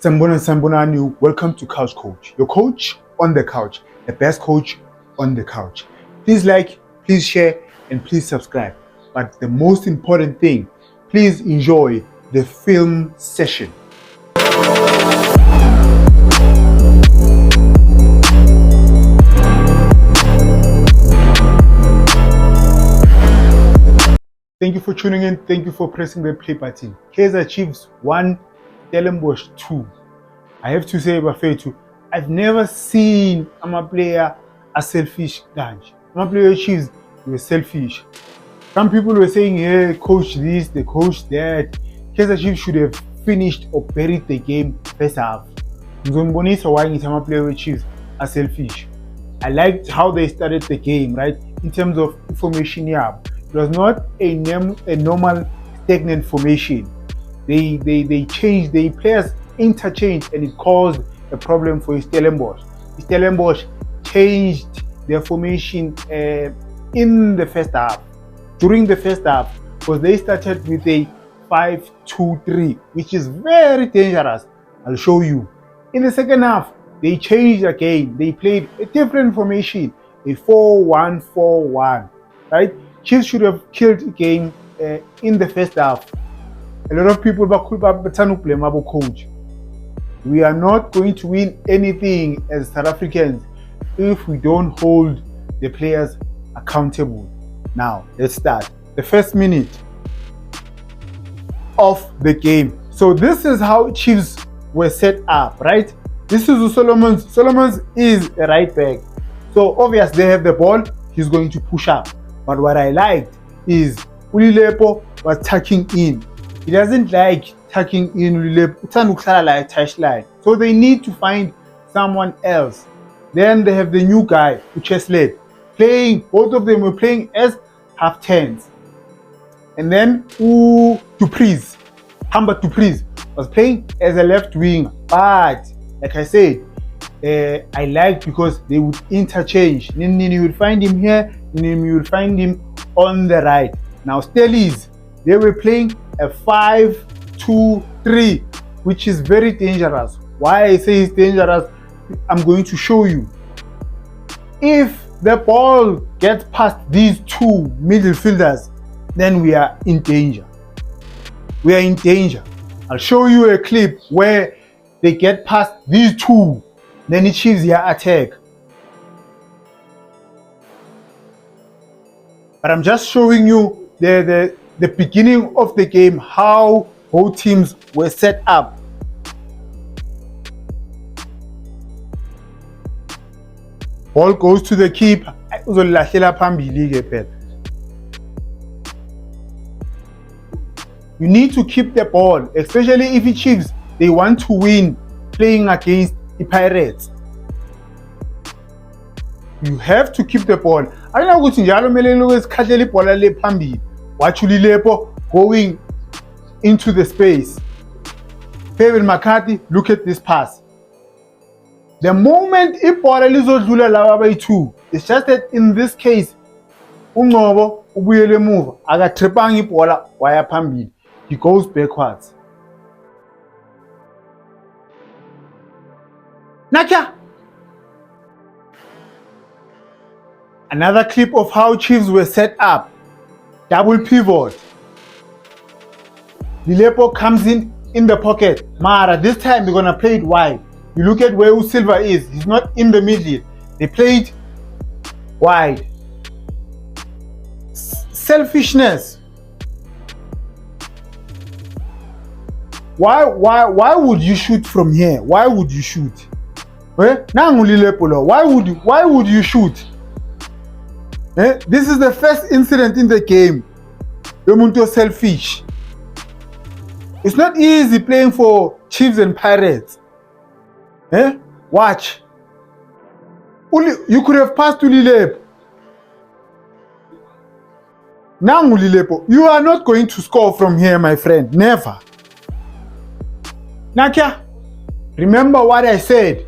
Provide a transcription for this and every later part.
Sambonani, welcome to Couch Coach, your coach on the couch, the best coach on the couch. Please like, please share, and please subscribe. But the most important thing, please enjoy the film session. Thank you for tuning in. Thank you for pressing the play button. Kaizer Chiefs 1, Stellenbosch 2. I have to say, Bafetu, I've never seen a player a selfish bunch. A player Chiefs were selfish. Some people were saying, hey, coach this, the coach that. Kaizer Chiefs should have finished or buried the game first half. Ngizombonisa why some player Chiefs are selfish. I liked how they started the game, right? In terms of formation, yeah. It was not a normal stagnant formation. They changed, the players interchanged, and it caused a problem for Stellenbosch. Stellenbosch changed their formation in the first half. During the first half, because they started with a 5-2-3, which is very dangerous. I'll show you. In the second half, they changed again. They played a different formation, a 4-1-4-1, right? Chiefs should have killed the game in the first half. A lot of people blame our coach. We are not going to win anything as South Africans if we don't hold the players accountable. Now, let's start. The first minute of the game. So this is how Chiefs were set up, right? This is Solomons. Solomons is a right back. So obviously they have the ball. He's going to push up. But what I liked is Ulilepo was tucking in. He doesn't like tucking in Ulilepo. Like touchline. So they need to find someone else. Then they have the new guy, Uchesled, playing. Both of them were playing as half tens. And then Dupreez, Hamba Dupreez, was playing as a left wing. But like I said, I liked because they would interchange. Then you would find him here, and then you would find him on the right. Now Stellies, they were playing a 5-2-3, which is very dangerous. Why I say it's dangerous, I'm going to show you. If the ball gets past these two midfielders, then we are in danger. We are in danger. I'll show you a clip where they get past these two, then it achieves their attack. But I'm just showing you the beginning of the game, how both teams were set up. Ball goes to the keeper. You need to keep the ball, especially if the Chiefs, they want to win playing against the Pirates. You have to keep the ball. I don't know what njalo mele lokuzikhathela ibhola le phambili. Watch Ulilepo going into the space. Fabian McCarthy, look at this pass. The moment ibhola lizodlula laba abayi-2, it's just that in this case, uNgcobo ubuyele emuva, akatripanga ibhola waya phambili. He goes backwards. Nakia. Another clip of how Chiefs were set up. Double pivot. Lilepo comes in the pocket. Mara, this time they're going to play it wide. You look at where Silva is. He's not in the middle. They played wide. Selfishness. Why would you shoot from here? Why would you shoot? Why would you shoot? This is the first incident in the game. You're selfish. It's not easy playing for Chiefs and Pirates. Watch. You could have passed to Ulilepo. Now Ulilepo, you are not going to score from here, my friend. Never. Nakia, remember what I said.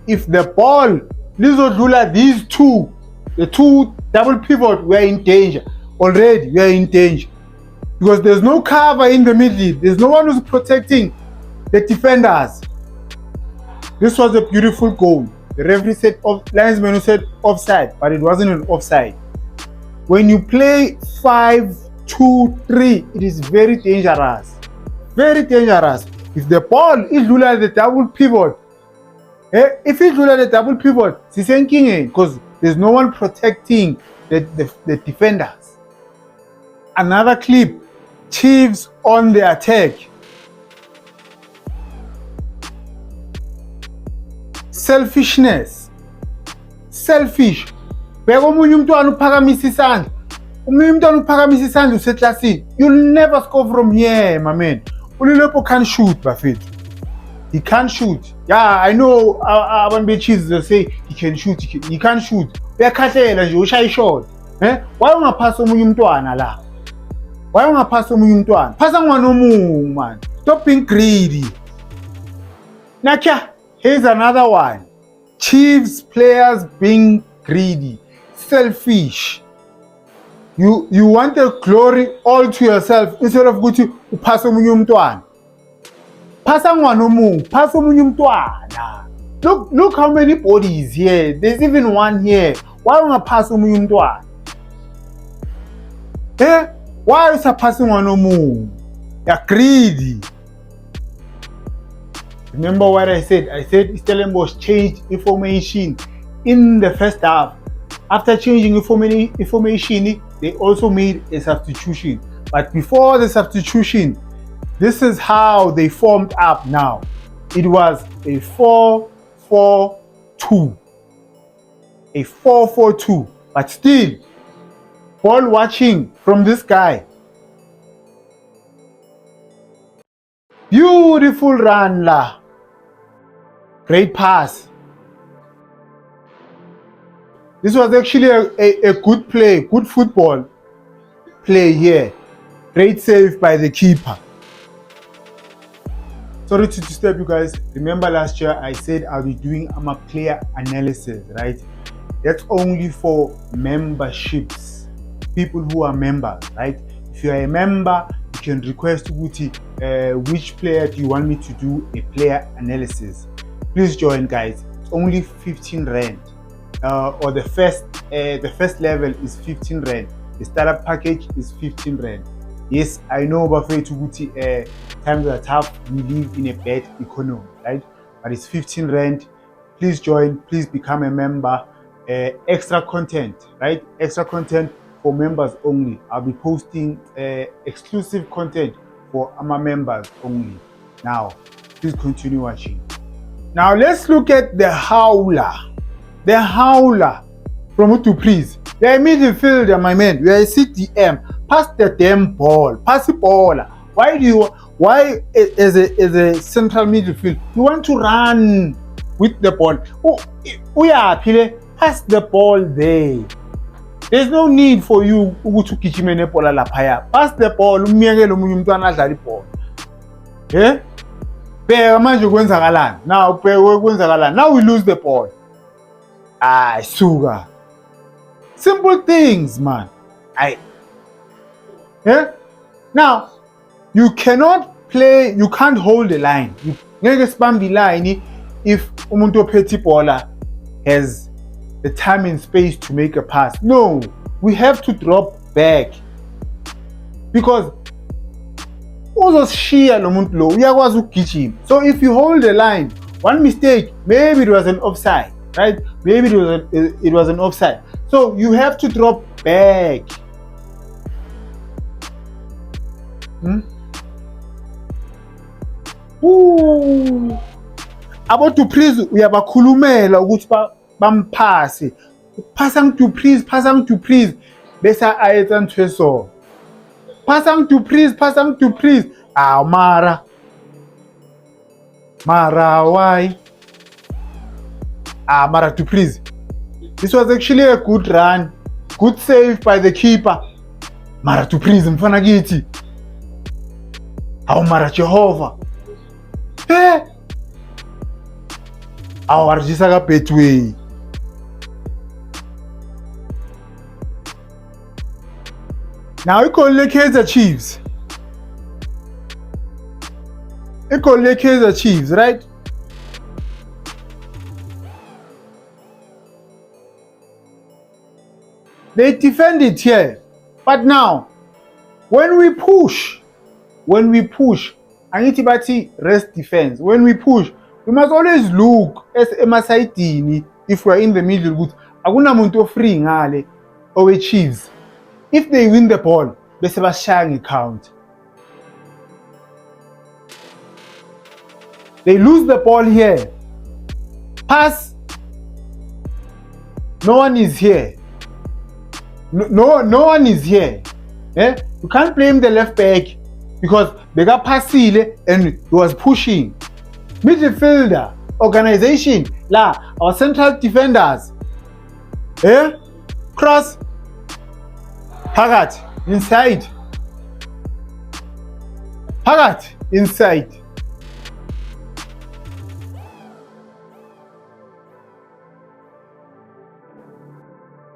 If the ball lizodlula these two, the two double pivot, we are in danger. Already, we are in danger. Because there's no cover in the middle. There's no one who's protecting the defenders. This was a beautiful goal. The referee said linesman said offside, but it wasn't an offside. When you play 5-2-3, it is very dangerous. Very dangerous. If the ball is at the double pivot, if it's at the double pivot, because there's no one protecting the defenders. Another clip, Chiefs on the attack. Selfishness. Selfish. Beka omunye umntwana uphakamisa isandla. Omunye umntwana uphakamisa isandla useklasini. You'll never score from here, my man. Ulilepo can't shoot, Bafethu. He can't shoot. Yeah, I know abantu be-Chiefs they say he can shoot. He can't shoot. Uyakhahlela nje ushaya ishot. Why ungaphasa omunye umntwana la? Why ungaphasa omunye umntwana? Phasa ngwana omunye, man. Stop being greedy. Nakya, here's another one. Chiefs players being greedy, selfish. You want the glory all to yourself instead of ukuthi uphasa omunye umntwana. Phasa ngwana omunye, phasa omunye umntwana. Look how many bodies here. There's even one here. Why ungaphasa omunye umntwana? Why is passing ngwana omunye? You're greedy. Remember what I said? I said Stellenbosch changed information in the first half. After changing information, they also made a substitution. But before the substitution, this is how they formed up now. It was a 4-4-2. A 4-4-2. But still, ball watching from this guy. Beautiful run la. Great pass. This was actually a good play, good football play here. Great save by the keeper. Sorry to disturb you guys. Remember last year I said I'll be doing a player analysis, right? That's only for memberships. People who are members, right? If you are a member, you can request which player do you want me to do a player analysis. Please join, guys. It's only 15 rand. Or the first level is 15 rand. The startup package is 15 rand. Yes, I know Bafethu times are tough. We live in a bad economy, right? But it's 15 rand. Please join. Please become a member. Extra content, right? Extra content for members only. I'll be posting exclusive content for our members only. Now, please continue watching. Now let's look at the howler. The howler from du Preez. You're a midfielder, my man. You're a CDM. Pass the damn ball. Pass the ball. Why as a central midfield, you want to run with the ball? Pass the ball there. There's no need for you to gijima nebhola laphaya. Pass the ball, umiyekele omunye umntwana adlala ibhola. Bheka manje kwenzakalani? Now bheka kwenzakalani. Now we lose the ball. Sugar. Simple things, man. Now, you cannot play, you can't hold the line. You ngeke spam the line if umuntu ophethe ibhola has the time and space to make a pass. No, we have to drop back. Because uzoshiya lo muntu lo uyakwazi ukugijima. So if you hold the line, one mistake, maybe it was an offside, right? Maybe it was an offside. So you have to drop back. Abo du Preez uyabakhulumela ukuthi bamphase. Phasang du Preez besa ayetsa ntwe so. Phasang du Preez. Mara why? Mara du Preez. This was actually a good run. Good save by the keeper. Mara du Preez mfana kithi. Mara Jehovah. Warjisa ka Betway. Now we call the Kaizer Chiefs. Right? They defend it here. But now, when we push, angithi bathi rest defense. When we push, we must always look as emasidini if we're in the middle ukuthi akunamuntu free ngale owe-Chiefs. If they win the ball, bese basishaya nge-count. They lose the ball here. Pass. No one is here. No one is here. You can't blame the left back because beka passile and he was pushing. Midfielder, organization, our central defenders. Cross. Pagat, inside. Pagat, inside.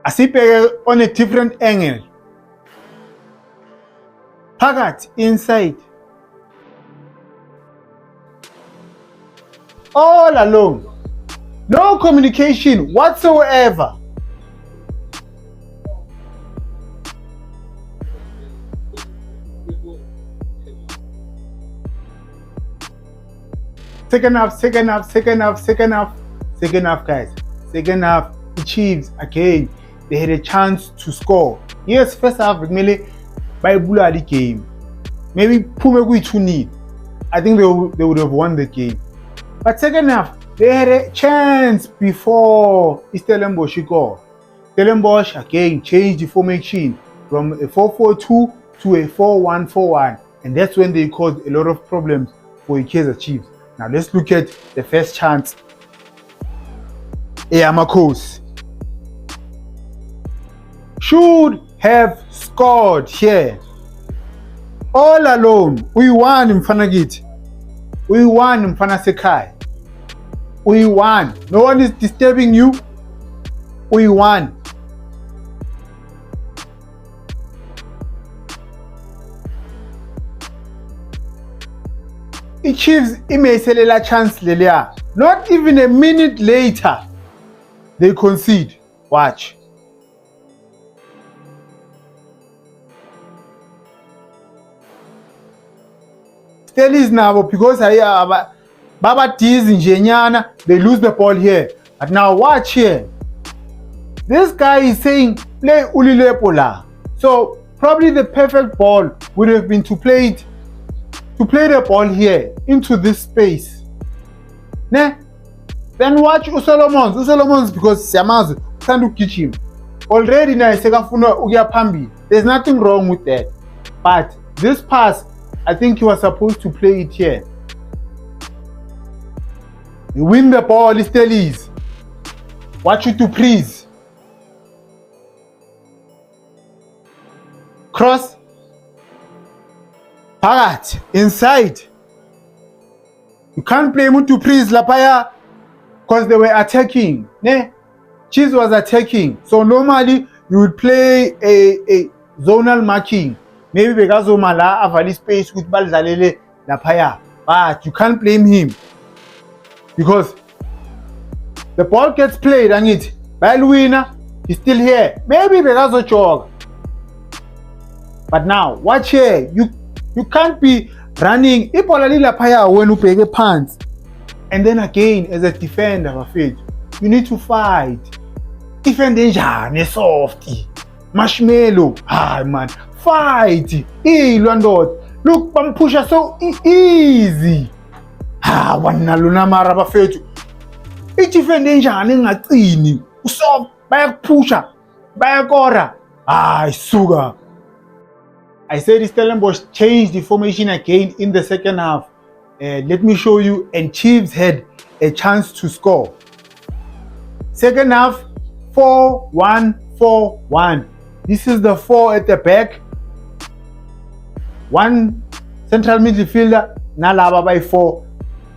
Asipeke on a different angle. Pagat, inside. All alone. No communication whatsoever. Second half, guys. Second half, the Chiefs again. They had a chance to score. Yes, first half, really, by the game. Maybe Pume 2-0. I think they would have won the game. But second half, they had a chance before Stellenbosch scored. Stellenbosch again changed the formation from a 4-4-2 to a 4-1-4-1. And that's when they caused a lot of problems for the Kaizer Chiefs. Now let's look at the first chance. Eyamakhosi should have scored here. All alone. We won mfana kithi. We won mfana sekhaya. We won. No one is disturbing you. We won. The Chiefs imeselela chance lelia. Not even a minute later, they concede. Watch. Still is now because Baba T's in Jenyana, they lose the ball here. But now watch here. This guy is saying play Ulilepola. So probably the perfect ball would have been to play the ball here into this space. Ne? Then watch Usolomons because Siyamazi uthanda ukugijima. Already na sekafuna ukuya phambili. There's nothing wrong with that. But this pass, I think he was supposed to play it here. You win the ball, it still is. Watch you to please. Cross. Pagat, inside. You can't play Mutu Priest Lapaya because they were attacking. Ne? Chiefs was attacking. So normally you would play a zonal marking. Maybe because Mala avali space with Balzalele Lapaya. But you can't blame him. Because the ball gets played and it Balwina is still here. Maybe because of Chog. But now, watch here. You can't be running Ipolalila Paya when you play pants. And then again, as a defender of it, you need to fight. Defend njani softy. Marshmallow. Ah man. Fight. Hey London. Look, Pampusha so easy. Ah, wana luna mara bafethu. Defend njani ngacini. Usoft bayakupusha. Bayakora. Ah, sugar. I said Stellenbosch changed the formation again in the second half. Let me show you. And Chiefs had a chance to score. Second half, 4-1-4-1. This is the 4 at the back. One central midfielder, nalaba by 4.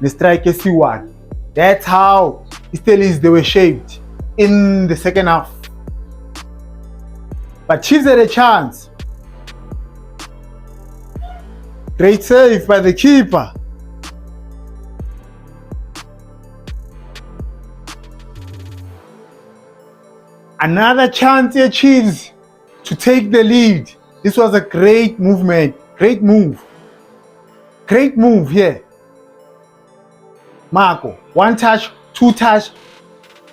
The striker C1. That's how Steelers they were shaped in the second half. But Chiefs had a chance. Great save by the keeper. Another chance here, Chiefs. to take the lead. This was a great movement, great move here. Marco, 1 touch, 2 touch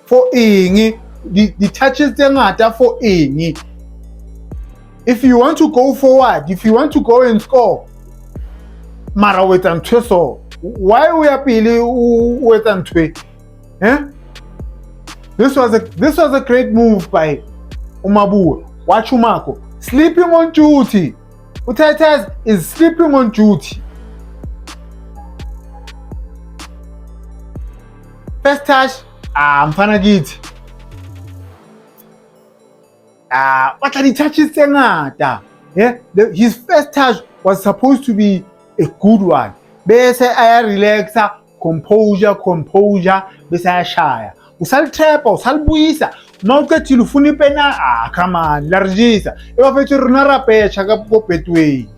for Ingi. The touches are for Ingi. If you want to go forward, if you want to go and score, mara wetan tweso. Why we are pili wetan twe? Eh? This was a great move by Umabua. Watch Marco sleeping on duty. Utatas is sleeping on duty. First touch, mfana githi. What are the touches ngata? Yeah, his first touch was supposed to be a good one. Bese aya relaxa, composure, bese ayashaya. Usalitrepa, usalibuyisa. Mawuqedile ufuna ipena, come on, largisa. Ebafethu rona rapecha ka go Betway.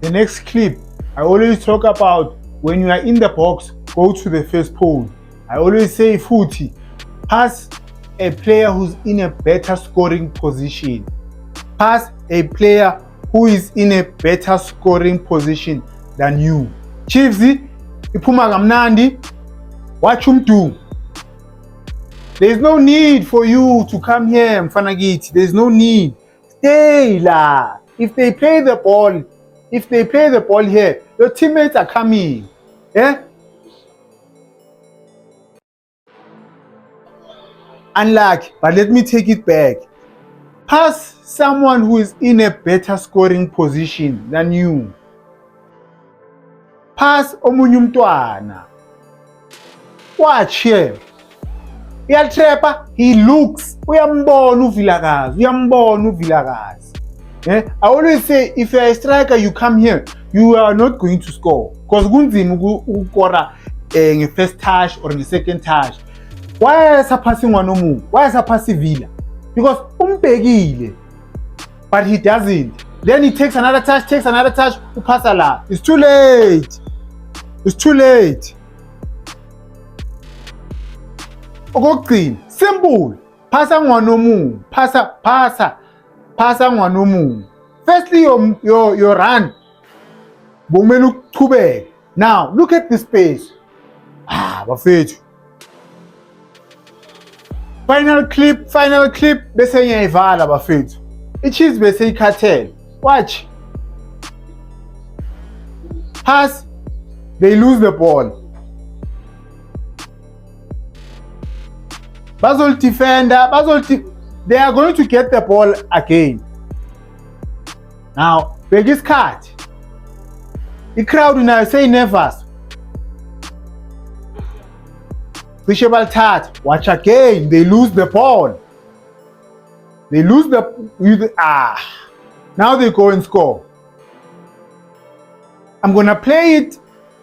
The next clip, I always talk about when you are in the box, go to the first pole. I always say futhi, pass a player who's in a better scoring position. Pass a player who is in a better scoring position than you. Chiefs, iphuma kamnandi, watch do. There is no need for you to come here, mfana githi. There is no need. Stay la. If they play the ball here, your teammates are coming. Yeah? Unlucky, but let me take it back. Pass someone who is in a better scoring position than you. Pass omunye umntwana. Watch here. Iyatrepa, he looks. Uyambona uVilakazi. I always say, if you're a striker, you come here, you are not going to score. Because kunzima ukukora nge-first touch or nge-second touch. Why is he passing one omunye? Why is he passing Villa? Because umbhekile, but he doesn't. Then he takes another touch, upasa la. It's too late. Okokugcina, simple. Pasa ngwanomunye. Pasa ngwanomunye. Firstly, your run. Bomele ukuqhubeka. Now, look at the space. Bafethu. Final clip, bese ngiyayivala bafethu. I-Chiefs bese ikhathele. Watch. Pass, they lose the ball. They are going to get the ball again. Now, biggest cut. The crowd now say nervous. Fishable tat. Watch again. They lose the ball. Now they go and score. I'm gonna play it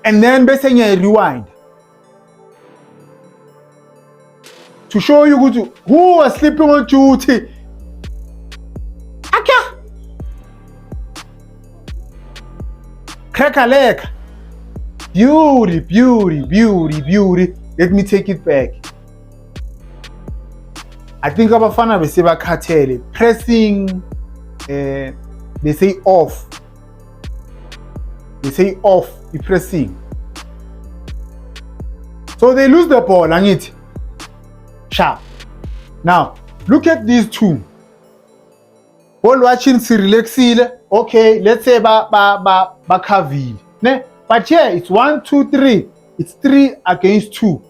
and then basically rewind to show you who was sleeping on duty. Crack a leg. Beauty. Let me take it back. I think abafana bese bakhathele. Pressing, they say off. The pressing. So they lose the ball, and it sharp. Now, look at these two. Ball watching si relaxile. Okay, let's say ba kavile. Ne? But here it's 1, 2, 3. It's 3 against 2.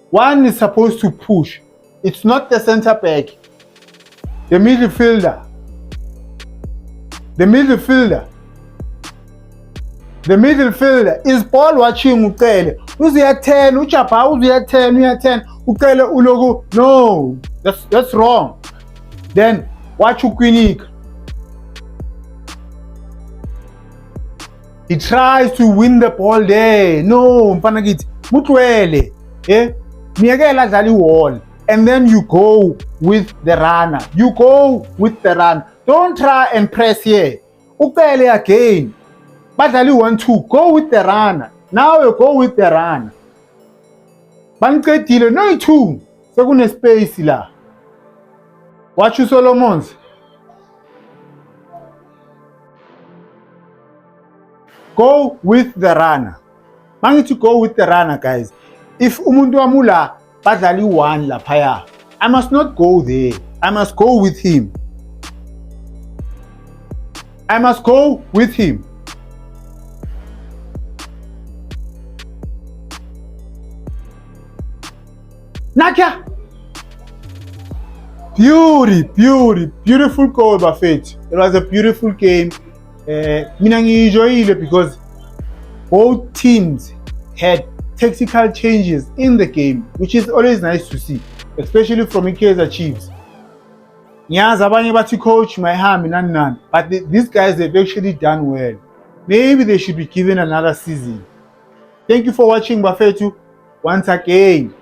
One is supposed to push. It's not the center back. The midfielder. The midfielder is ball watching ucele. Uziya 10, uchapha uziya 10, ucele ulogo. No, that's wrong. Then watch uKwinika. He tries to win the ball there. No, mfana githi, mutwele. Miyekela adlala iwall. And then you go with the runner. Don't try and press here. Ucele again. Badlali 1-2. Go with the runner. Now you go with the runner. Baniqedile no 2. Sekune space la. Watch uSolomons. go with the runner. Mangithi go with the runner, guys. If umuntu wamula badlali one laphaya, I must not go there. I must go with him. I must go with him. Nakia. Beautiful goal, Buffett. It was a beautiful game. Mina ngiyijoyile because both teams had tactical changes in the game, which is always nice to see, especially from Kaizer Chiefs. Ngiyazi abanye bathi coach mayihambi nani, but these guys, they've actually done well. Maybe they should be given another season. Thank you for watching, Bafethu. Once again,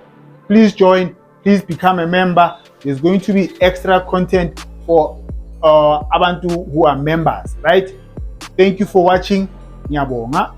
please join, please become a member. There's going to be extra content for abantu who are members, right? Thank you for watching. Ngiyabonga.